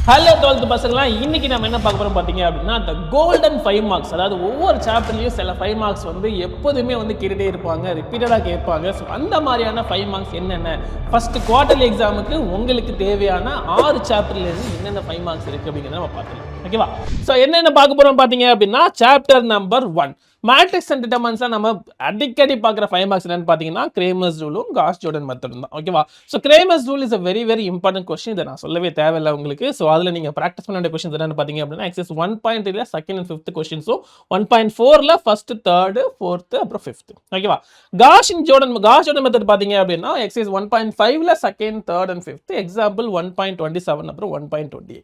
Hello 12th பசங்களாம், இன்னைக்கு நம்ம என்ன பார்க்க போறோம் பார்த்தீங்க அப்படின்னா, the golden 5 marks. அதாவது ஒவ்வொரு சாப்டர்லையும் சில 5 marks வந்து எப்போதுமே வந்து கேட்டுட்டே இருப்பாங்க, ரிப்பீட்டடாக கேட்பாங்க. ஸோ அந்த மாதிரியான 5 marks என்னென்ன, ஃபர்ஸ்ட் குவார்டர்லி எக்ஸாமுக்கு உங்களுக்கு தேவையான 6 சாப்டர்லேருந்து என்னென்ன 5 marks இருக்குது அப்படிங்கிறத நம்ம பார்க்கலாம். ஓகேவா? ஸோ என்னென்ன பார்க்க போகிறோம் பார்த்தீங்க அப்படின்னா, சாப்டர் நம்பர் 1 மேட்ரிக்ஸ் அண்ட் டிட்டர்மினன்ட்ஸ்ல நம்ம அடிக்கடி பார்க்குற 5 marks என்னன்னு பார்த்தீங்கன்னா, கிரேமர்ஸ் ரூலும் காஸ் ஜோர்டன் மெத்தடும் தான். ஓகேவா? So Cramer's rule is a very very important question. இதை நான் சொல்லவே தேவையில்லை உங்களுக்கு. ஸோ அதில் நீங்கள் ப்ராக்டிஸ் பண்ண வேண்டிய கொஸ்டின்ஸ் என்னன்னு பார்த்தீங்க அப்படின்னா, எக்ஸஸ் 1.3ல செகண்ட் அண்ட் ஃபிஃப்த் கொஸ்டின்ஸும் 1.4ல ஃபர்ஸ்ட் தேர்டு ஃபோர்த்து அப்புறம் ஃபிஃப்த். ஓகேவா? காஸ் ஜோர்டன் மெத்தட் பார்த்தீங்க அப்படின்னா, எக்ஸஸ் 1.5ல second third and fifth. Example 1.27 அப்புறம் 1.28.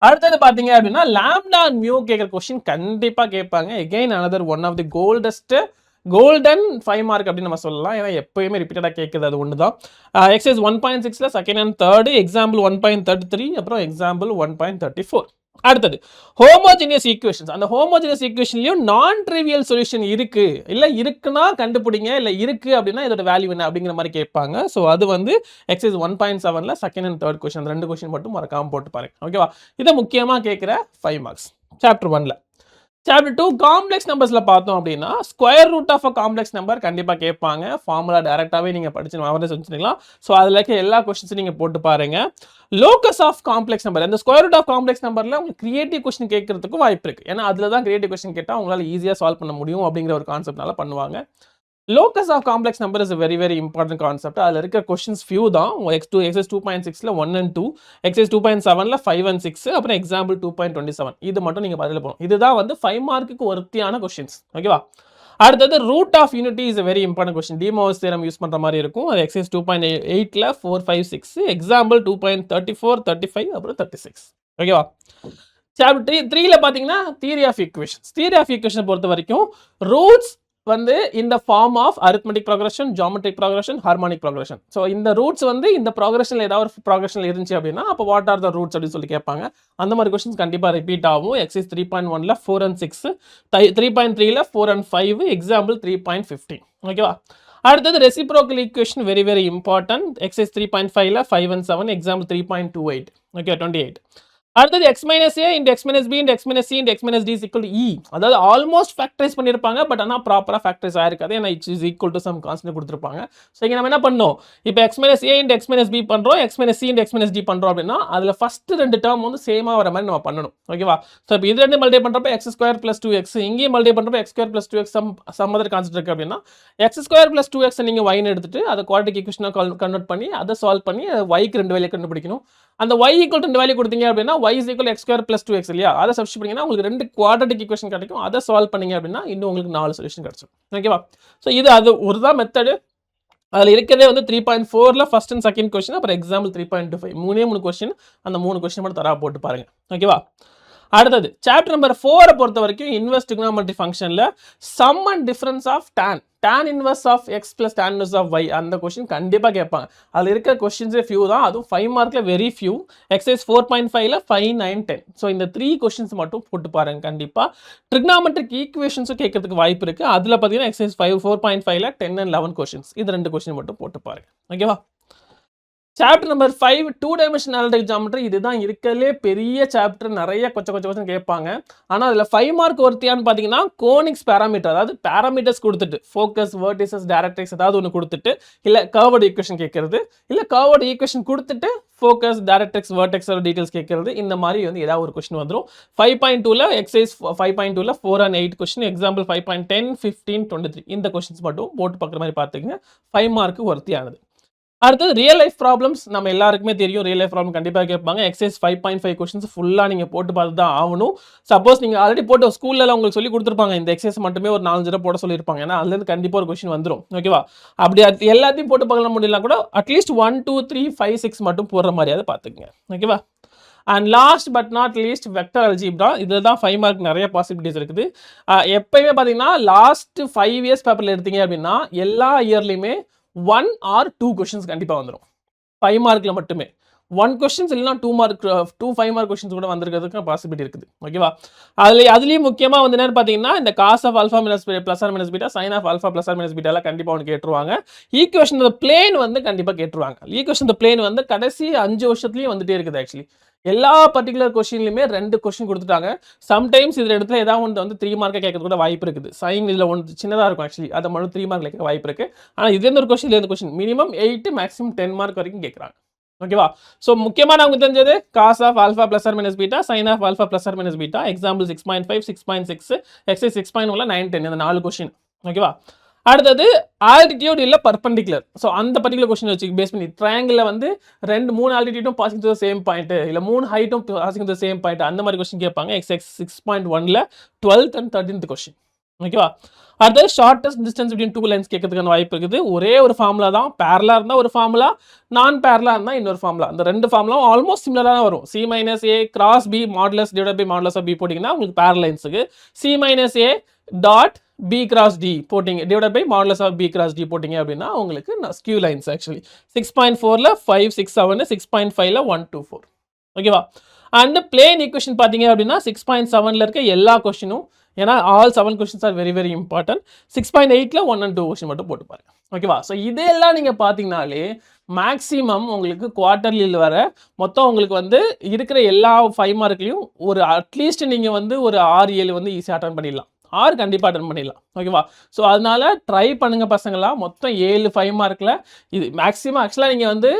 அடுத்தது பாத்தீங்க அப்படின்னா, லாம்டா அண்ட் மியூ கேட்குற கொஸ்டின் கண்டிப்பா கேட்பாங்க. Again another one of the golden 5 mark அப்படின்னு நம்ம சொல்லலாம். ஏன்னா எப்பயுமே ரிப்பீட்டடாக கேட்குறது அது ஒன்று தான். எக்ஸைஸ் 1.6ல செகண்ட் அண்ட் தேர்டு, எக்ஸாம்பிள் 1.33 அப்புறம் எக்ஸாம்பிள் 1.34. அடுத்தது ஹோமோஜினியஸ் ஈக்குவேஷன்ஸ். அந்த ஹோமோஜினியஸ் ஈக்குவேஷன்லயும் நான் ட்ரிவியல் சொல்யூஷன் இருக்கு, இல்ல இருக்குன்னா கண்டுபிடிங்க, இல்ல இருக்கு அப்படின்னா இதோட வேல்யூ என்ன அப்படிங்கிற மாதிரி கேட்பாங்க. ஸோ அது வந்து எக்ஸைஸ் 1.7ல செகண்ட் அண்ட் தேர்ட் கொஸ்டின், அந்த 2 கொஸ்டின் மட்டும் மறக்காம போட்டு பாருங்க. ஓகேவா? இதை முக்கியமா கேட்கிற 5 marks சாப்டர் 1ல. சாப்டர் 2 காம்ப்ளெக்ஸ் நம்பர்ஸ்ல பார்த்தோம் அப்படின்னா, square root of a complex number கண்டிப்பா கேட்பாங்க. ஃபார்முலா டைரக்டாவே நீங்க படிச்சு அவரே செஞ்சுக்கலாம். ஸோ அதுல இருக்க எல்லா கொஸ்டின்ஸும் நீங்க போட்டு பாருங்க. லோக்கஸ் ஆஃப் காம்ப்ளெக்ஸ் நம்பர், இந்த ஸ்கொயர் ரூட் ஆஃப் காம்ப்ளெக்ஸ் நம்பர்ல உங்களுக்கு கிரியேட்டிவ் கொஸ்டின் கேட்கறதுக்கு வாய்ப்பு இருக்கு. ஏன்னா அதுல தான் கிரியேட்டிவ் கொஸ்டின் கேட்டா உங்களால ஈஸியா சால்வ் பண்ண முடியும் அப்படிங்கிற ஒரு கான்செப்ட்னால பண்ணுவாங்க. Locus of complex number is very very important concept. அதில் இருக்க கொஸ்டின்ஸ் ஃபியூ தான். எக்ஸஸ் 2.6ல 1 and 2, எக்ஸஸ் 2.7ல 5 and 6, அப்புறம் எக்ஸாம்பிள் 2.27. இது மட்டும் நீங்க பதில் போகணும். இதுதான் வந்து 5 மார்க்குக்கு ஒர்த்தியான கொஸ்டின்ஸ். ஓகேவா? அடுத்தது root of unity is very important question. De Moivre's theorem use பண்ற மாதிரி இருக்கும். அது எக்ஸஸ் 2.8ல 4, 5, 6, எக்ஸாம்பிள் 2.34, 35 அப்புறம் 36. ஓகேவா? சாப்டர் 3ல பாத்தீங்கன்னா தியரி ஆஃப் ஈக்குவேஷன் பொறுத்த வரைக்கும் ரூட்ஸ் வந்து இந்த form of arithmetic progression, geometric progression, harmonic progression. So இந்த ரூட்ஸ் வந்து இந்த ப்ரோக்ரஷன்ல ஏதாவது ஒரு ப்ரோக்ரஷன்ல இருந்துச்சு அப்படின்னா அப்போ வாட் ஆர் த ரூட்ஸ் அப்படின்னு சொல்லி கேட்பாங்க. அந்த மாதிரி கொஸ்டின்ஸ் கண்டிப்பா ரிப்பீட் ஆகும். எக்ஸைஸ் 3.1ல 4 and 6, 3.3ல 4 and 5, எக்ஸாம்பிள் 3.15. ஓகேவா? அடுத்தது reciprocal equation very very important. Exercise 3.5ல 5 and 7, எக்ஸாம்பிள் 3.28. ஓகே, 28. அடுத்தது x minus a into x minus b into x minus c into x minus d is equal to e. அதாவது almost factorise பண்ணியிருப்பாங்க, but ஆனால் ப்ராப்பராக factorise ஆயிருக்காது. ஏன்னா it is equal to some constant கொடுத்துருப்பாங்க. So இங்கே நம்ம என்ன பண்ணோம், இப்போ x minus a into x minus b பண்ணுறோம், x minus c into x minus d பண்ணுறோம் அப்படின்னா அதில் ஃபர்ஸ்ட் 2 டேர்ம் வந்து சேமாக வர மாதிரி நம்ம பண்ணணும். ஓகேவா? ஸோ இப்போ இது 2 மல்டிப்ளை பண்ணுறப்ப x ஸ்கொயர் ப்ளஸ் 2x, இங்கேயும் மல்டிப்ளை பண்ணுறப்ப x square plus 2x some other constant இருக்குது அப்படின்னா x ஸ்கொயர் ப்ளஸ் 2x நீங்கள் y எடுத்துட்டு அதை குவாட்ரிக் ஈக்குவேஷனாக கன்வெர்ட் பண்ணி அதை சால்வ் பண்ணி y-க்கு 2 வேல்யூ கண்டுபிடிக்கணும். அந்த y ஈக்குவல் 2 வேல்யூ கொடுத்தீங்க அப்படின்னா y is equal x square plus 2x இல்லையா, அதை சப்ஸ்டிட் பண்ணீங்கன்னா உங்களுக்கு 2 குவாட்ரேட்டிக் ஈக்குவேஷன் கிடைக்கும். அதை சால்வ் பண்ணீங்க அப்படின்னா இன்னும் உங்களுக்கு 4 சொல்யூஷன் கிடைச்சிடும். ஓகேவா? ஸோ இது அது ஒரு தான் மெத்தடு. அதில் இருக்கிறதே வந்து 3.4ல ஃபர்ஸ்ட் அண்ட் செகண்ட் கொஸ்டின், அப்புறம் எக்ஸாம்பிள் 3.25, 3 கொஸ்டின். அந்த 3 கொஸ்டின் மட்டும் தரா போட்டு பாருங்க. ஓகேவா? அடுத்தது சாப்டர் நம்பர் 4 பொறுத்த வரைக்கும் இன்வெர்ஸ் ட்ரிகோனோமெட்ரி ஃபங்க்ஷன்ல sum and difference of tan inverse of x plus tan inverse of y, அந்த கொஸ்டின் கண்டிப்பா கேட்பாங்க. அதில் இருக்கிற கொஸ்டின்ஸே ஃபியூ தான், அதுவும் 5 மார்க்ல வெரி ஃபியூ. எக்ஸைஸ் 4.5ல 5, 9, 10. ஸோ இந்த 3 கொஸ்டின்ஸ் மட்டும் போட்டு பாருங்க. கண்டிப்பா ட்ரிகோனோமெட்ரிக் ஈக்குவேஷன்ஸும் கேட்கறதுக்கு வாய்ப்பு இருக்கு. அதில் பார்த்தீங்கன்னா எக்ஸைஸ் 4.5ல 10 and 11 கொஸ்டின்ஸ். இது 2 கொஸ்டின் மட்டும் போட்டு பாருங்க. ஓகேவா? Chapter number 5 2 dimensional analytic geometry. இதுதான் இருக்கலே பெரிய சாப்டர். நிறைய கொச்சம் கேட்பாங்க. ஆனால் அதில் 5 மார்க் ஒருத்தியான்னு பார்த்தீங்கன்னா கோனிக்ஸ் பேராமீட்டர், அதாவது பேராமீட்டர்ஸ் கொடுத்துட்டு ஃபோக்கஸ், வெர்டிசஸ், டைரக்ட்ரிக்ஸ் ஏதாவது ஒன்று கொடுத்துட்டு, இல்லை கர்வ்டு ஈக்குவேஷன் கேட்கறது, இல்லை கர்வ்டு ஈக்குவேஷன் கொடுத்துட்டு ஃபோக்கஸ், டைரக்ட்ரிக்ஸ், வெர்டெக்ஸோட டீடைல்ஸ் கேட்கறது. இந்த மாதிரி வந்து ஏதாவது ஒரு கொஸ்டின் வந்துடும். 5.2ல எக்ஸைஸ் 5.2ல 4 and 8 கொஸ்டின், எக்ஸாம்பிள் 5.10, 15, 23. இந்த கொஸ்டின்ஸ் மட்டும் போட்டு பார்க்குற மாதிரி பார்த்துக்கங்க. 5 மார்க்கு ஒருத்தியானது. அடுத்தது ரியல் லைஃப் ப்ராப்ளம்ஸ். நம்ம எல்லாருக்குமே தெரியும் ரியல் லைஃப் ப்ராப்ளம் கண்டிப்பாக கேட்பாங்க. எக்ஸைஸ் 5.5 கொஸ்டின்ஸ் ஃபுல்லாக நீங்கள் போட்டு பார்த்து தான் ஆகணும். சப்போஸ் நீங்கள் ஆல்ரெடி போட்டு ஸ்கூலில் உங்களுக்கு சொல்லி கொடுத்துருப்பாங்க, இந்த எக்ஸைஸ் மட்டுமே ஒரு 4 தடவை போட சொல்லியிருப்பாங்க. ஏன்னா அதுலேருந்து கண்டிப்பாக ஒரு கொஸ்டின் வந்துடும். ஓகேவா? அப்படி எல்லாத்தையும் போட்டு பார்க்க முடியலாம் கூட அட்லீஸ்ட் 1, 2, 3, 5, 6 மட்டும் போடுற மாதிரியாவது பார்த்துக்குங்க. ஓகேவா? And last but not least vector algebra. இதில் தான் 5 மார்க் நிறைய பாசிபிலிட்டிஸ் இருக்குது. எப்பயுமே பார்த்தீங்கன்னா லாஸ்ட் 5 இயர்ஸ் பேப்பரில் எடுத்தீங்க அப்படின்னா எல்லா இயர்லையுமே 1 or 2 கொஸ்டின்ஸ் கண்டிப்பாக வந்துடும். 5 மார்க்கில் மட்டுமே 1 கொஸ்டின்ஸ் இல்லைனா 2 மார்க் 2 5 மார்க் கொஸ்டின்ஸ் கூட வந்திருக்கிறதுக்கு பாசிபிலிட்டி இருக்குது. ஓகேவா? அதுலேயும் முக்கியமாக வந்து என்னன்னு பார்த்தீங்கன்னா இந்த cos of alpha minus plus or minus beta, sine of alpha plus or minus பீட்டாலாம் கண்டிப்பாக ஒன்று கேட்டுருவாங்க. ஈக்குவேஷன் பிளேன் வந்து கண்டிப்பாக கேட்டுருவாங்க. ஈக்குவேஷன் பிளேன் வந்து கடைசி 5 வருஷத்துலேயும் வந்துட்டே இருக்குது. ஆக்சுவலி எல்லா பர்டிகுலர் கொஸ்டின்லையுமே 2 கொஸ்டின் கொடுத்துட்டாங்க. சம்டைம்ஸ் இதில் இடத்துல ஏதாவது ஒன்று வந்து 3 மார்க்கை கேட்கறது கூட வாய்ப்பு இருக்குது. சைன் இதில் ஒன்று சின்னதாக இருக்கும் ஆக்சுவலி, அதை மட்டும் 3 மார்க் கேட்க வாய்ப்பு இருக்குது. ஆனால் இதுலேருந்து ஒரு கொஸ்டின், இதுலேருந்து கொஸ்டின் மினிமம் 8 மேக்ஸிமம் 10 மார்க் வரைக்கும் கேட்குறாங்க. ஓகேவா? ஸோ முக்கியமாக நமக்கு தெரிஞ்சது cos of alpha plus or minus beta, sine of alpha plus or minus beta, example 6.5, 6.6, exercise 6.1, 9, 10 இந்த 4 கொஸ்டின். ஓகேவா? அடுத்தது ஆல்டிடியூட் இல்லை பர்பண்டிகுலர். ஸோ அந்த பர்டிகுலர் கொஸ்டின் வச்சு பேஸ் பண்ணி ட்ரையாங்கிளில் வந்து 3 ஆல்டிடியூட்டும் பாசிங் டு சேம் பாயிண்ட், இல்லை 3 ஹைட்டும் பாசிங் டு சேம் பாயிண்ட், அந்த மாதிரி கொஸ்டின் கேட்பாங்க. எக்ஸ் 6.1ல 12th and 13th கொஸ்டின். ஓகேவா? அடுத்தது ஷார்ட்டஸ்ட் டிஸ்டன்ஸ் பிட்வீன் 2 லைன்ஸ் கேட்கறதுக்கான வாய்ப்பு இருக்குது. ஒரே ஒரு ஃபார்முலா தான், பேரலா இருந்தால் ஒரு ஃபார்முலா, நான் பேரலா இருந்தால் இன்னொரு ஃபார்முலா. அந்த 2 ஃபார்முலாவும் ஆல்மோஸ்ட் சிமிலராக தான் வரும். C minus A cross B modulus divide by modulus of B போட்டிங்கன்னா உங்களுக்கு பேரல் லைன்ஸுக்கு C minus A dot B cross D போட்டிங்க divide by modulus of B cross D போட்டிங்க அப்படின்னா உங்களுக்கு ஸ்கியூ லைன்ஸ் ஆக்சுவலி 6.4ல 5, 6, 7, 6.5ல 1, 2, 4. ஓகேவா? அண்ட் பிளேன் ஈக்குவேஷன் பார்த்தீங்க அப்படின்னா 6.7ல இருக்க எல்லா கொஸ்டினும், ஏன்னா all 7 questions are very very important. 6.8ல 1 and 2 கொஸ்டின் மட்டும் போட்டு பாருங்க. ஓகேவா? ஸோ இதெல்லாம் நீங்கள் பார்த்தீங்கனாலே மேக்ஸிமம் உங்களுக்கு குவார்டர்லியில் வர மொத்தம் உங்களுக்கு வந்து இருக்கிற எல்லா 5 மார்க்லையும் ஒரு அட்லீஸ்ட் நீங்கள் வந்து ஒரு 6, 7 வந்து ஈஸியாக அட்டன் பண்ணிடலாம். 6 கண்டிப்பாக அட்டன் பண்ணிடலாம். ஓகேவா? ஸோ அதனால ட்ரை பண்ணுங்க பசங்களா. மொத்தம் 7 5 மார்க்கில் இது மேக்ஸிமம் ஆக்சுவலாக நீங்கள் வந்து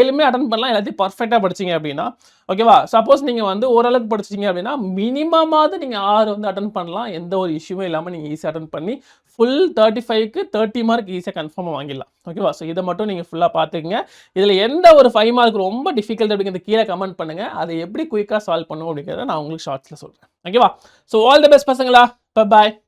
7மே அட்டன் பண்ணலாம், எல்லாத்தையும் பர்ஃபெக்டாக படிச்சிங்க அப்படின்னா. ஓகேவா? சப்போஸ் நீங்கள் வந்து ஓரளவுக்கு படிச்சிங்க அப்படின்னா மினிமமாவது நீங்கள் 6 வந்து அட்டன் பண்ணலாம். எந்த ஒரு இஷ்யூமே இல்லாமல் நீங்கள் ஈஸியாக அட்டன் பண்ணி ஃபுல் 35க்கு 30 மார்க் ஈஸியாக கன்ஃபார்மாக வாங்கிடலாம். ஓகேவா? ஸோ இதை மட்டும் நீங்கள் ஃபுல்லாக பார்த்துக்குங்க. இதில் எந்த ஒரு 5 மார்க் ரொம்ப டிஃபிகல்ட் அப்படிங்கிறது கீழே கமெண்ட் பண்ணுங்கள். அதை எப்படி குயிக்காக சால்வ் பண்ணுவோம் அப்படிங்கிறத நான் உங்களுக்கு ஷார்ட்ஸில் சொல்கிறேன். ஓகேவா? ஸோ ஆல் தி பெஸ்ட் பசங்களா. Bye-bye.